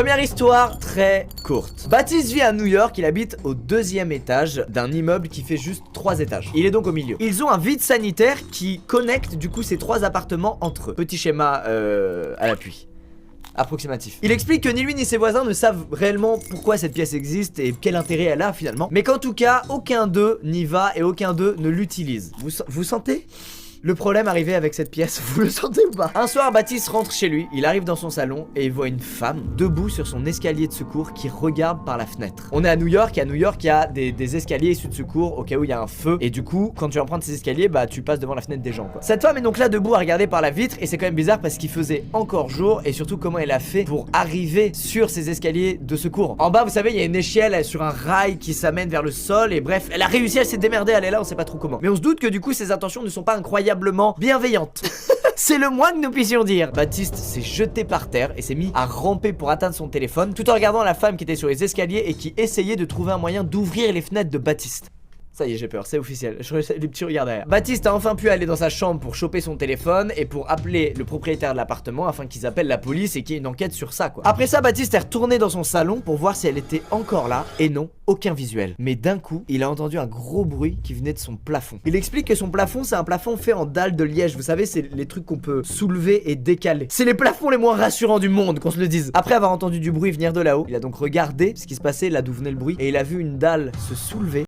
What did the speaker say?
Première histoire très courte. Baptiste vit à New York, il habite au 2e étage d'un immeuble qui fait juste 3 étages. Il est donc au milieu. Ils ont un vide sanitaire qui connecte du coup ces 3 appartements entre eux. Petit schéma à l'appui. Approximatif. Il explique que ni lui ni ses voisins ne savent réellement pourquoi cette pièce existe et quel intérêt elle a finalement, mais qu'en tout cas, aucun d'eux n'y va et aucun d'eux ne l'utilise. Vous sentez le problème arrivé avec cette pièce? Vous le sentez ou pas? Un soir, Baptiste rentre chez lui, il arrive dans son salon et il voit une femme debout sur son escalier de secours qui regarde par la fenêtre. On est à New York et à New York, il y a des escaliers issus de secours au cas où il y a un feu. Et du coup, quand tu empruntes ces escaliers, bah tu passes devant la fenêtre des gens quoi. Cette femme est donc là debout à regarder par la vitre et c'est quand même bizarre parce qu'il faisait encore jour et surtout comment elle a fait pour arriver sur ces escaliers de secours. En bas, vous savez, il y a une échelle sur un rail qui s'amène vers le sol et bref, elle a réussi à se démerder, elle est là, on sait pas trop comment. Mais on se doute que du coup, ses intentions ne sont pas incroyablement bienveillante. C'est le moins que nous puissions dire. Baptiste s'est jeté par terre et s'est mis à ramper pour atteindre son téléphone tout en regardant la femme qui était sur les escaliers et qui essayait de trouver un moyen d'ouvrir les fenêtres de Baptiste. Ça y est, j'ai peur, c'est officiel. Je les petits regards derrière. Baptiste a enfin pu aller dans sa chambre pour choper son téléphone et pour appeler le propriétaire de l'appartement afin qu'ils appellent la police et qu'il y ait une enquête sur ça quoi. Après ça, Baptiste est retourné dans son salon pour voir si elle était encore là et non, aucun visuel. Mais d'un coup, il a entendu un gros bruit qui venait de son plafond. Il explique que son plafond, c'est un plafond fait en dalles de liège. Vous savez, c'est les trucs qu'on peut soulever et décaler. C'est les plafonds les moins rassurants du monde, qu'on se le dise. Après avoir entendu du bruit venir de là-haut, il a donc regardé ce qui se passait là d'où venait le bruit et il a vu une dalle se soulever